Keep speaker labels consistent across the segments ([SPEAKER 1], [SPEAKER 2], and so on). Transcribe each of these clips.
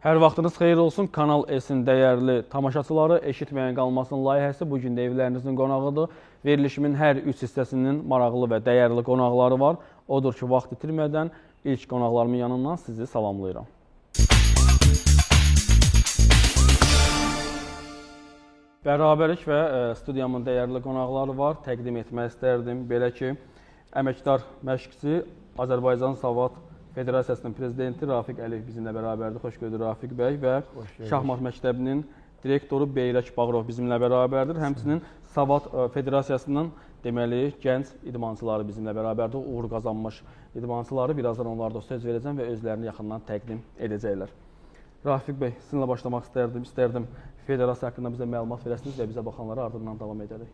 [SPEAKER 1] Hər vaxtınız xeyir olsun. Kanal S-in dəyərli tamaşaçıları, eşitməyən qalmasın layihəsi bugün də evlərinizin qonağıdır. Verilişimin hər üç hissəsinin maraqlı və dəyərli qonaqları var. Odur ki, vaxt itirmədən ilk qonaqlarımın yanından sizi salamlayıram. Bərabərlik və studiyamın dəyərli qonaqları var. Təqdim etmək istərdim. Belə ki, əməkdar məşqçi, Azərbaycan Savad Federasiyasının prezidenti Rafiq Əliyev bizimlə bərabərdir. Xoş gördük Rafiq bəy və Şahmat Məktəbinin direktoru Beyrək Bağırov bizimlə bərabərdir. Həmçinin Savad Federasiyasının deməli gənc idmançıları bizimlə bərabərdir. Uğur qazanmış idmançıları. Birazdan onlara da söz verəcəm və özlərini yaxından təqdim edəcəklər. Rafiq bəy, sizinlə başlamaq istərdim. Federasiya haqqında bizə məlumat verəsiniz və bizə baxanlara ardından davam edərək.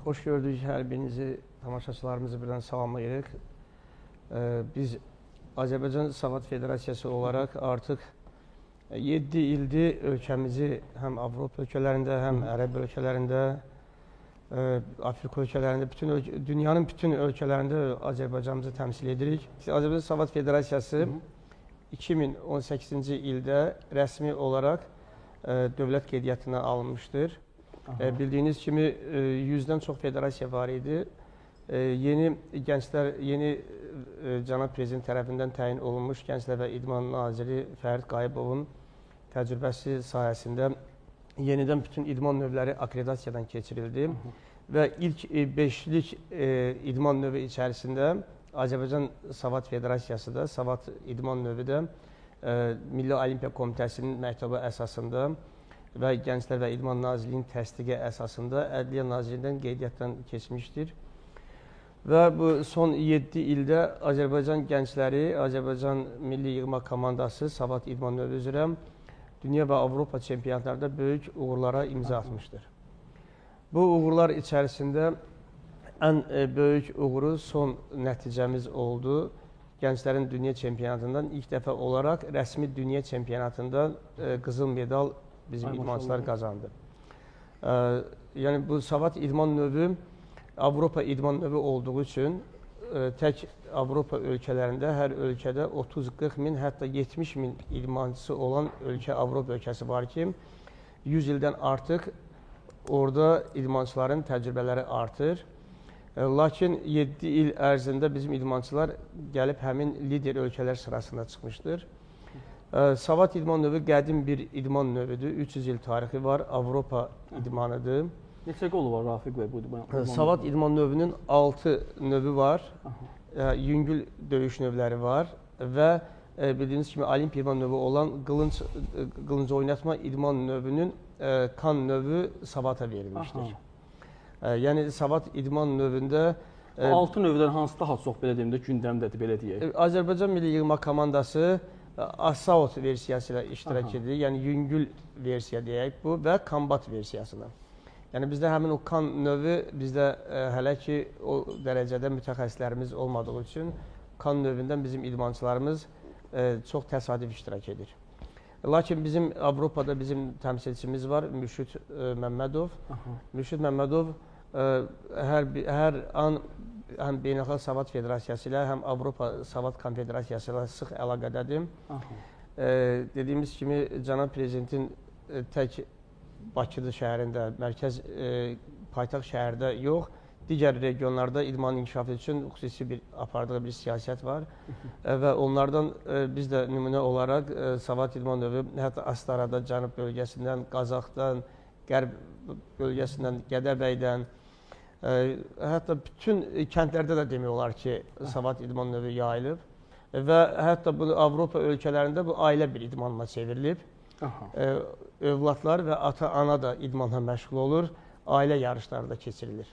[SPEAKER 2] Xoş gördük hər birinizi, tamaşaçılarımızı birdən salamlayırıq. Biz Azərbaycan Savad Federasiyası olaraq artıq 7 ildir ölkəmizi həm Avropa ölkələrində, həm Ərəb ölkələrində, Afrika ölkələrində, dünyanın bütün ölkələrində Azərbaycanımızı təmsil edirik. Azərbaycan Savad Federasiyası 2018-ci ildə rəsmi olaraq dövlət qeydiyyatına alınmışdır. Bildiyiniz kimi 100-dən çox federasiya var idi. Yeni Cənab Prezident tərəfindən təyin olunmuş Gənclər və İdman Naziri Fərid Qayıbovun təcrübəsi sayəsində yenidən bütün idman növləri akreditasiyadan keçirildi və ilk 5-lik idman növü içərisində Azərbaycan Savad Federasiyası da, Savad idman növü də Milli Olimpiya Komitəsinin məktubu əsasında və Gənclər və İdman Nazirliyinin təsdiqi əsasında Ədliyyə Nazirliyindən qeydiyyatdan keçmişdir. Və bu son 7 ildə Azərbaycan gəncləri, Azərbaycan Milli Yığma Komandası Savad idman növü üzrə dünya və Avropa çempionatlarında böyük uğurlara imza atmışdır. Bu uğurlar içərisində ən böyük uğuru son nəticəmiz oldu. Gənclərin dünya çempionatından ilk dəfə olaraq rəsmi dünya çempionatında qızıl medal bizim idmançılar qazandı. Yəni bu Savad idman növü Avropa idman növü olduğu üçün tək Avropa ölkələrində hər ölkədə 30-40 min, hətta 70 min idmançısı olan ölkə Avropa ölkəsi var ki, 100 ildən artıq orada idmançıların təcrübələri artır. Lakin 7 il ərzində bizim idmançılar gəlib həmin lider ölkələr sırasında çıxmışdır. Savad idman növü qədim bir idman növüdür, 300 il tarixi var, Avropa idmanıdır.
[SPEAKER 1] Neçə qolu var Rafiq bəy bu idman?
[SPEAKER 2] Savad idman növünün 6 növü var, yüngül döyüş növləri var və bildiyiniz kimi olimpiya idman növü olan qılınc oynatma idman növünün kan növü Savada verilmişdir. Yəni Savad idman növündə...
[SPEAKER 1] 6 növdən hansı daha çox belə deyim də gündəmdədir, belə deyək?
[SPEAKER 2] Azərbaycan Milli Yığma Komandası Assault versiyası ilə iştirak edir, yəni yüngül versiya deyək bu və kombat versiyasına. Yəni bizdə həmin o kan növü, bizdə hələ ki o dərəcədə mütəxəssislərimiz olmadığı üçün kan növündən bizim idmançılarımız çox təsadüf iştirak edir. Lakin bizim Avropada bizim təmsilçimiz var, Mürşid Məmmədov. Mürşid Məmmədov hər an həm Beynəlxalq Savad Federasiyası ilə, həm Avropa Savad Konfederasiyası ilə sıx əlaqədədir. Dediyimiz kimi Cənab Prezidentin tək Bakıdır şəhərində, mərkəz paytaxt şəhərdə yox, digər regionlarda idman inkişafı üçün xüsusi bir apardığı bir siyasət var və onlardan biz də nümunə olaraq Savad idman növü hətta Astarada, Cənub bölgəsindən, Qazaxdan, Qərb bölgəsindən, Gədəbəydən, hətta bütün kəndlərdə də demək olar ki, Savad idman növü yayılıb və hətta bu Avropa ölkələrində bu ailə bir idmanla çevrilib. Övladlar və ata-ana da idmanla məşğul olur, ailə yarışları da keçirilir.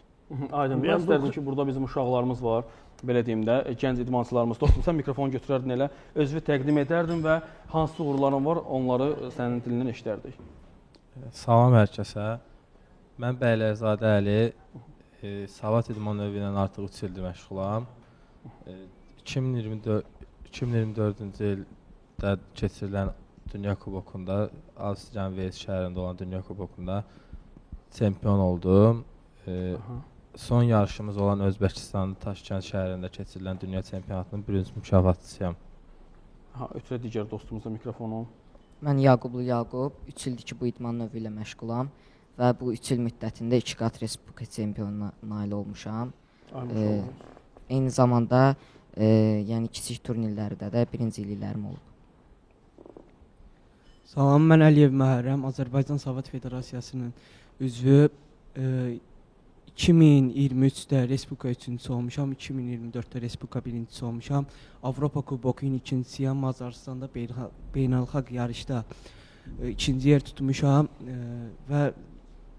[SPEAKER 1] Aydın, mən istərdim ki, burada bizim uşaqlarımız var, belə deyim də, gənc idmançılarımız. Dostum, sən mikrofonu götürərdin elə, özünü təqdim edərdin və hansı uğurların var, onları sənin dilindən eşidərdik.
[SPEAKER 3] Salam hər kəsə. Mən Bəylərzadə Əli, Savad idman növü ilə artıq 3 ildir məşğulam. 2024-cü ildə keçirilən Dünya Kubokunda, Avstriyanın Vels şəhərində olan Dünya Kubokunda çempion oldum. Son yarışımız olan Özbəkistanın Taşkənd şəhərində keçirilən Dünya Çempionatının birinci mükafatçısıyam.
[SPEAKER 1] Ötürə digər dostumuza mikrofonu.
[SPEAKER 4] Mən Yaqublu Yaqub, 3 ildir ki, bu idman növü ilə məşğulam və bu 3 il müddətində 2 qat Respublika çempionuna nail olmuşam. Eyni zamanda yəni kiçik turnirlərdə də birinciliklərim olub.
[SPEAKER 5] Salam, mən Əliyev Məhərrəm, Azərbaycan Savat Federasiyasının üzvü. 2023-də Respublika üçüncüsü olmuşam, 2024-də Respublika birincisi olmuşam. Avropa Kubokunun ikincisiyəm, Macaristanda beynəlxalq yarışda ikinci yer tutmuşam və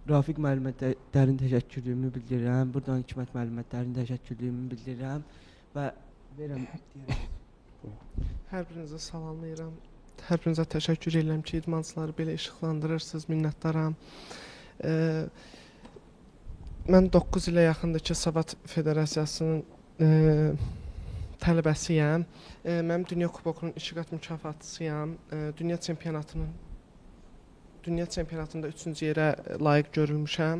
[SPEAKER 5] Rafiq müəllimə dərin təşəkkürlüyümü bildirirəm. Buradan Hikmət müəllimə dərin təşəkkürlüyümü bildirirəm və verirəm deyərəm.
[SPEAKER 6] Hər birinizə salamlayıram. Hər birinizə təşəkkür edirəm ki, idmançıları belə işıqlandırırsınız, minnətdaram. Mən 9 ilə yaxındır ki, Savat Federasiyasının tələbəsiyəm. Mənim Dünya Kubokunun 2 qat mükafatçısıyam. Dünya çempionatında 3-cü yerə layiq görülmüşəm.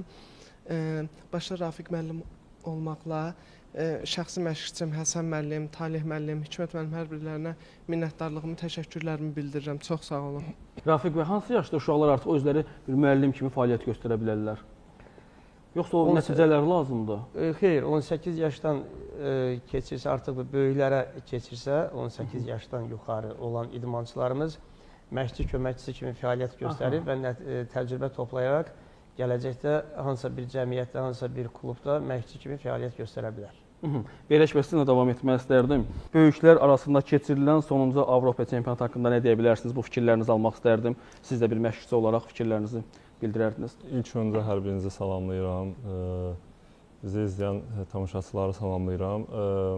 [SPEAKER 6] Başda Rafiq müəllim olmaqla şəxsi məşqçim Həsən müəllim, Talih müəllim, Hikmət müəllim hər birilərinə minnətdarlığımı, təşəkkürlərimi bildirirəm. Çox sağ olun.
[SPEAKER 1] Rafiq bəy, hansı yaşda uşaqlar artıq özləri bir müəllim kimi fəaliyyət göstərə bilərlər? Yoxsa o nəticələri lazımdır?
[SPEAKER 2] Xeyr, 18 yaşdan keçirsə, artıq böyüklərə keçirsə, 18 yaşdan yuxarı olan idmançılarımız məşqçi köməkçisi kimi fəaliyyət göstərir və təcrübə toplayaraq gələcəkdə hansısa bir cəmiyyətdə, hansısa bir klubda məşqçi kimi fəaliyyət göstərə bilər.
[SPEAKER 1] Beleş və sizinlə davam etmək istərdim. Böyüklər arasında keçirilən sonuncu Avropa çempionatı haqqında nə deyə bilərsiniz? Bu fikirlərinizi almaq istərdim. Siz də bir məşqçi olaraq fikirlərinizi bildirərdiniz.
[SPEAKER 7] İlk öncə hər birinizi salamlayıram. Bizi izləyən tamaşaçıları salamlayıram.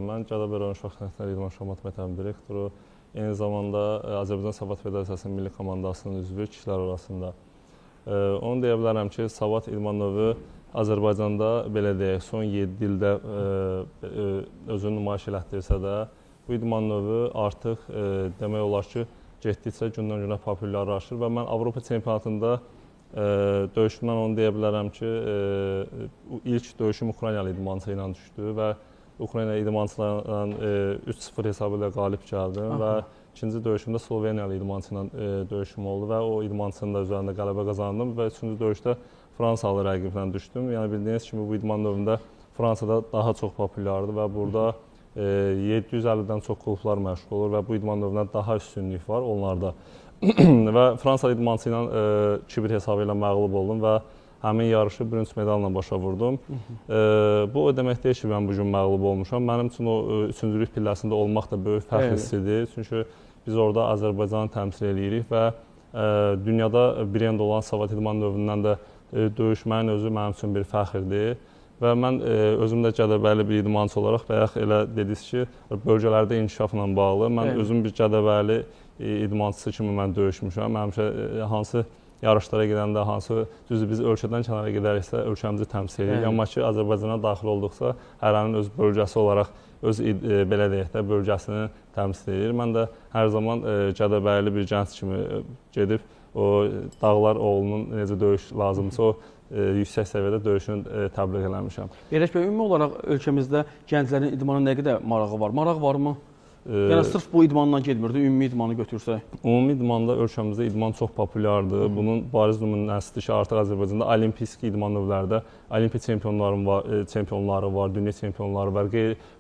[SPEAKER 7] Mən Gədəbəy rayon Uşaq Sənətləri İdman Şamat məktəbinin direktoru, eyni zamanda Azərbaycan Savat Federasiyasının milli komandasının üzvü kişilər arasında. Onu deyə bilərəm ki, Savat idman növü Azərbaycanda belə deyək, son 7 ildə özünü nümayiş elətdirsə də, bu idman növü artıq demək olar ki, getdikcə gündən-günə populyarlaşır və mən Avropa çempionatında döyüşümdən onu deyə bilərəm ki, ilk döyüşüm Ukraynalı idmançı ilə düşdü və Ukrayna idmançılarla 3-0 hesabı ilə qalib gəldim və ikinci döyüşümdə Sloveniyalı idmançı ilə döyüşüm oldu və o idmançının da üzərində qələbə qazandım və üçüncü döyüşdə Fransalı rəqiblə düşdüm. Yəni bildiyiniz kimi bu idman növündə Fransada daha çox populyardır və burada 750-dən çox klublar məşğul olur və bu idman növünə daha üstünlük var onlarda. Və Fransalı idmançı ilə 2-1 hesabı ilə məğlub oldum və həmin yarışı bürünc medalla başa vurdum. Bu o demək deyil ki, mən bugün məğlub olmuşam. Mənim üçün o üçüncülük pilləsində olmaq da böyük fəxr hissidir. Çünki biz orada Azərbaycanı təmsil edirik və dünyada brend olan Savat idman növündən də döyüşməyin özü mənim üçün bir fəxrdir. Və mən özüm də Gədəbəyli bir idmançı olaraq bayaq elə dediniz ki, bölgələrdə inkişafla bağlı. Mən özüm bir Gədəbəyli idmançısı kimi mən döyüşmüşəm. Həmişə hansı yarışlara gedəndə, hansı düzdür biz ölkədən kənara gedəriksə ölkəmizi təmsil edirik. Amma ki, Azərbaycana daxil olduqsa, hərənin öz bölgəsi olaraq öz belə deyək də bölgəsini təmsil edir. Mən də hər zaman Gədəbəyli bir gənc kimi gedib o Dağlar oğlunun necə döyüş lazımdırsa o yüksək səviyyədə döyüşünü təbliğ eləmişəm.
[SPEAKER 1] Beleş bəy, ümumi olaraq ölkəmizdə gənclərin idmana nə qədər marağı var? Maraq varmı? Yəni sırf bu idmandan getmirdi, ümumi idmanı götürsək? Ümumi
[SPEAKER 7] idmanda ölkəmizdə idman çox populyardır. Bunun bariz nümunəsidir ki, artıq Azərbaycanda olimpisk idman növlərdə olimpiya çempionları var, dünya çempionları var.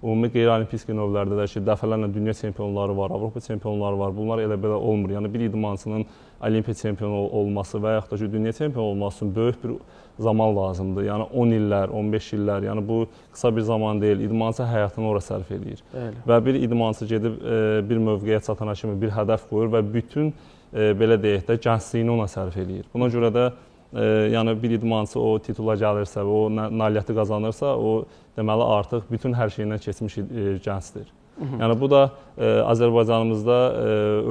[SPEAKER 7] Ümumi qeyri-olimpisk növlərdə də ki, dəfələrlə dünya çempionları var, Avropa çempionları var. Bunlar elə belə olmur. Yəni bir idmançının olimpiya çempionu olması və yaxud da ki, dünya çempionu olması üçün böyük bir zaman lazımdır. Yəni 10 illər, 15 illər, yəni bu qısa bir zaman deyil. İdmançı həyatını ora sərf edir. Və bir idmançı gedib bir mövqeyə çatana kimi bir hədəf qoyur və bütün belə deyək də gəncliyini ona sərf edir. Buna görə də yəni bir idmançı o titula gəlirsə, o nailiyyəti qazanırsa, o deməli artıq bütün hər şeyindən keçmiş gəncdir. Yəni bu da Azərbaycanımızda,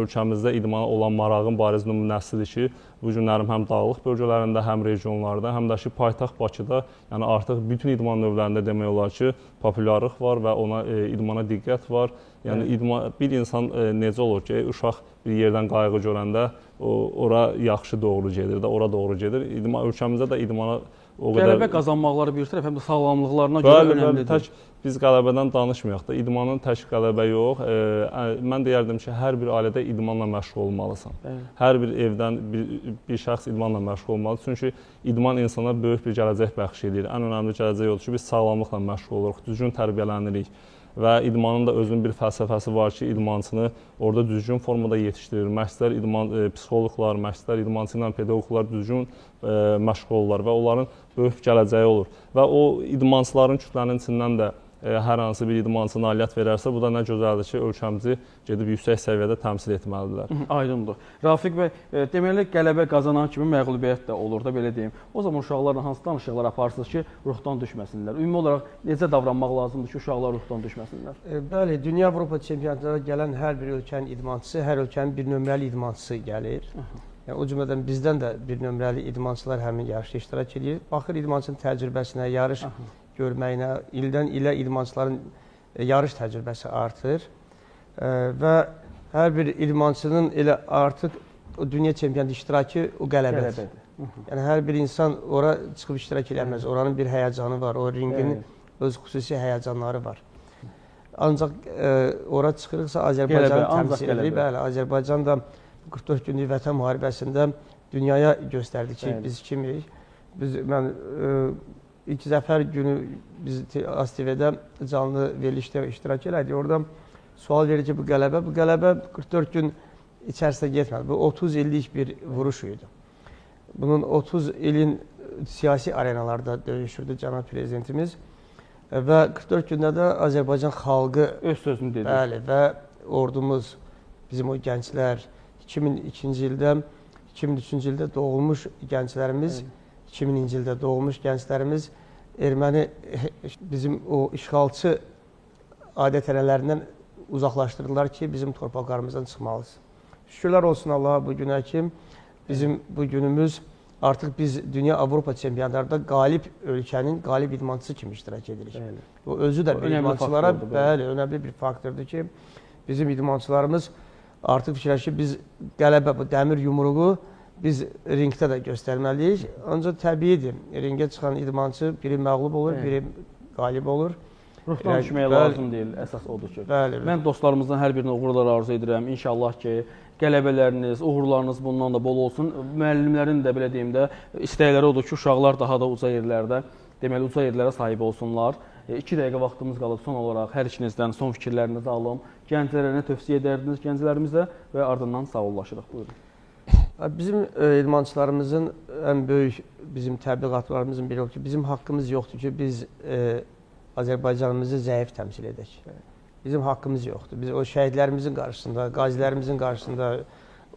[SPEAKER 7] ölkəmizdə idmana olan marağın bariz nümunəsidir ki, bu günlərim həm dağlıq bölgələrində, həm regionlarda, həm də ki, paytaxt Bakıda, yəni artıq bütün idman növlərində demək olar ki, populyarlıq var və ona idmana diqqət var. Yəni bir insan necə olur ki, uşaq bir yerdən qayğı görəndə ora yaxşı doğru gedir də, ora doğru gedir. Ölkəmizdə də idmana o
[SPEAKER 1] qələbə qazanmaqları bir tərəf, həm də sağlamlıqlarına görə önəmlidir.
[SPEAKER 7] Tək biz qələbədən danışmayaq da, idmanın tək qələbə yox. Mən deyərdim ki, hər bir ailədə idmanla məşğul olmalısan. Hər bir evdən bir şəxs idmanla məşğul olmalıdır. Çünki idman insana böyük bir gələcək bəxş edir. Ən önəmli gələcək odur ki, biz sağlamlıqla məşğul oluruq, düzgün tərbiyələnirik. Və idmanın da özünün bir fəlsəfəsi var ki, idmançını orada düzgün formada yetişdirir. Məşqçilər, psixoloqlar, məşqçilər, idmançı ilə pedaqoqlar düzgün məşğul olurlar və onların böyük gələcəyi olur. Və o idmançıların kütlənin içindən də hər hansı bir idmançı nailiyyət verərsə, bu da nə gözəldir ki, ölkəmizi gedib yüksək səviyyədə təmsil etməlidirlər.
[SPEAKER 1] Aydındır. Rafiq bəy, deməli qələbə qazanan kimi məğlubiyyət də olur da, belə deyim. O zaman uşaqlarla hansı danışıqlar aparırsınız ki, ruhdan düşməsinlər? Ümumi olaraq necə davranmaq lazımdır ki, uşaqlar ruhdan düşməsinlər?
[SPEAKER 2] Bəli, Dünya Avropa çempionatlarına gələn hər bir ölkənin idmançısı, hər ölkənin bir nömrəli idmançısı gəlir. Yəni, o cümlədən bizdən də bir nömrəli idmançılar həmin yarışda iştirak edir. Baxır idmançının təcrübəsinə, yarış görməyinə, ildən ilə idmançıların yarış təcrübəsi artır və hər bir idmançının elə artıq dünya çempionatı iştirakı o qələbədir. Yəni, hər bir insan ora çıxıb iştirak eləməz, oranın bir həyəcanı var, o ringin öz xüsusi həyəcanları var. Ancaq ora çıxırıqsa Azərbaycanı təmsil edir. Bəli, Azərbaycan da 44 günlük vətən müharibəsində dünyaya göstərdi ki, biz kimik. Mən İlk zəfər günü biz ASTV-də canlı verilişdə iştirak elədik. Orada sual verir ki, bu qələbə 44 gün içərisində getmədi. Bu 30 illik bir vuruş idi. Bunun 30 ilin siyasi arenalarda döyüşürdü cənab prezidentimiz və 44 gündə də Azərbaycan xalqı
[SPEAKER 1] öz sözünü dedi.
[SPEAKER 2] Bəli, və ordumuz, bizim o gənclər, 2002-ci ildə, 2003-cü ildə doğulmuş gənclərimiz, 2000-ci ildə doğulmuş gənclərimiz erməni bizim o işğalçı adət-ənənələrindən uzaqlaşdırdılar ki, bizim torpaqlarımızdan çıxmalıyız. Şükürlər olsun Allaha bu günə ki, bizim bu günümüz artıq biz Dünya Avropa çempionatlarında qalib ölkənin qalib idmançısı kimi iştirak edirik. O özü də idmançılara önəmli bir faktordur ki, bizim idmançılarımız artıq fikirləşir ki, biz qələbə, bu dəmir yumruğu biz ringdə də göstərməliyik. Ancaq təbiidir, ringə çıxan idmançı biri məğlub olur, biri qalib olur.
[SPEAKER 1] Ruhdan düşməyə lazım deyil, əsas odur ki. Mən dostlarımızdan hər birinə uğurlar arzu edirəm. İnşallah ki, qələbələriniz, uğurlarınız bundan da bol olsun. Müəllimlərin də, belə deyim də, istəkləri odur ki, uşaqlar daha da uca yerlərdə, deməli, uca yerlərə sahib olsunlar. 2 dəqiqə vaxtımız qalıb. Son olaraq hər ikinizdən son fikirlərinizi alım. Gənclərə nə tövsiyə edərdiniz gənclərimizə və ardından sağollaşırıq. Buyurun.
[SPEAKER 2] Bizim idmançılarımızın ən böyük, bizim təbliğatlarımızın biri odur ki, bizim haqqımız yoxdur ki, biz Azərbaycanımızı zəif təmsil edək. Bizim haqqımız yoxdur. Biz o şəhidlərimizin qarşısında, qazilərimizin qarşısında,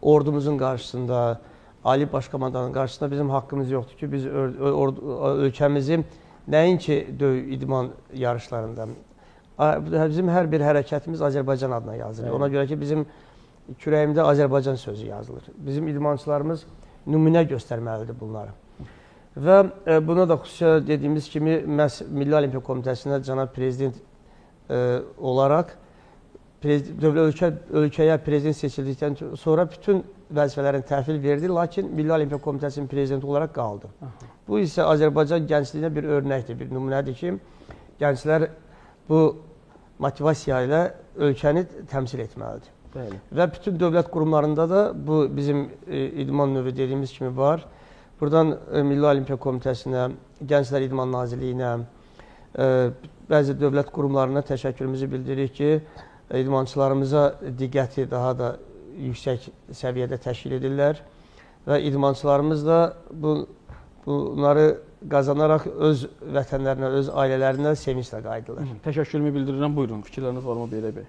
[SPEAKER 2] ordumuzun qarşısında, Ali Baş Komandanın qarşısında bizim haqqımız yoxdur ki, biz ölkəmizi nəinki idman yarışlarında, bizim hər bir hərəkətimiz Azərbaycan adına yazılır. Ona görə ki, bizim kürəyimdə Azərbaycan sözü yazılır. Bizim idmançılarımız nümunə göstərməlidir bunları. Və buna da xüsusilə dediyimiz kimi, məhz Milli Olimpiya Komitəsinə cənab prezident olaraq ölkəyə prezident seçildikdən sonra bütün vəzifələrin təhvil verdi, lakin Milli Olimpiya Komitəsinin prezidenti olaraq qaldı. Bu isə Azərbaycan gəncliyinə bir örnəkdir, bir nümunədir ki, gənclər bu motivasiya ilə ölkəni təmsil etməlidir. Və bütün dövlət qurumlarında da bu bizim idman növü dediyimiz kimi var. Buradan Milli Olimpiya Komitəsinə, Gənclər İdman Nazirliyinə, bəzi dövlət qurumlarına təşəkkürümüzü bildiririk ki, idmançılarımıza diqqəti daha da yüksək səviyyədə təşkil edirlər və idmançılarımız da bunları qazanaraq öz vətənlərinə, öz ailələrinə sevinclə qayıdırlar.
[SPEAKER 1] Təşəkkürümü bildirirəm. Buyurun, fikirləriniz var mı Beylə bəy?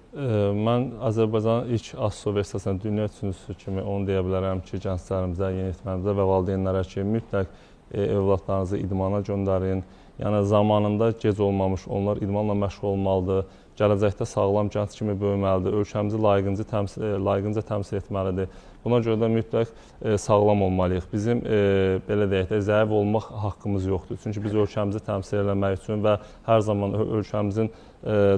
[SPEAKER 7] Mən Azərbaycanın ilk ASSO versiyasının dünya üçüncüsü kimi onu deyə bilərəm ki, gənclərimizə, yeniyetmələrimizə və valideynlərə ki, mütləq övladlarınızı idmana göndərin. Yəni, zamanında gec olmamış, onlar idmanla məşğul olmalıdır. Gələcəkdə sağlam gənc kimi böyüməlidir, ölkəmizi layiqincə təmsil etməlidir. Buna görə də mütləq sağlam olmalıyıq. Bizim, belə deyək də, zəif olmaq haqqımız yoxdur. Çünki biz ölkəmizi təmsil etmək üçün və hər zaman ölkəmizin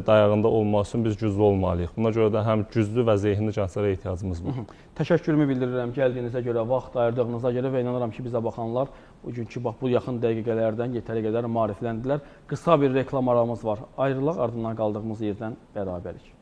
[SPEAKER 7] dayağında olmaq üçün biz güclü olmalıyıq. Buna görə də həm güclü və zehinli gənclərə ehtiyacımız var.
[SPEAKER 1] Təşəkkürümü bildirirəm gəldiyinizə görə, vaxt ayırdığınıza görə və inanıram ki, bizə baxanlar bugünkü bax bu yaxın dəqiqələrdən yetəri qədər maarifləndilər. Qısa bir reklam aramız var. Ayrılaq, ardından qaldığımız yerdən bərabərik.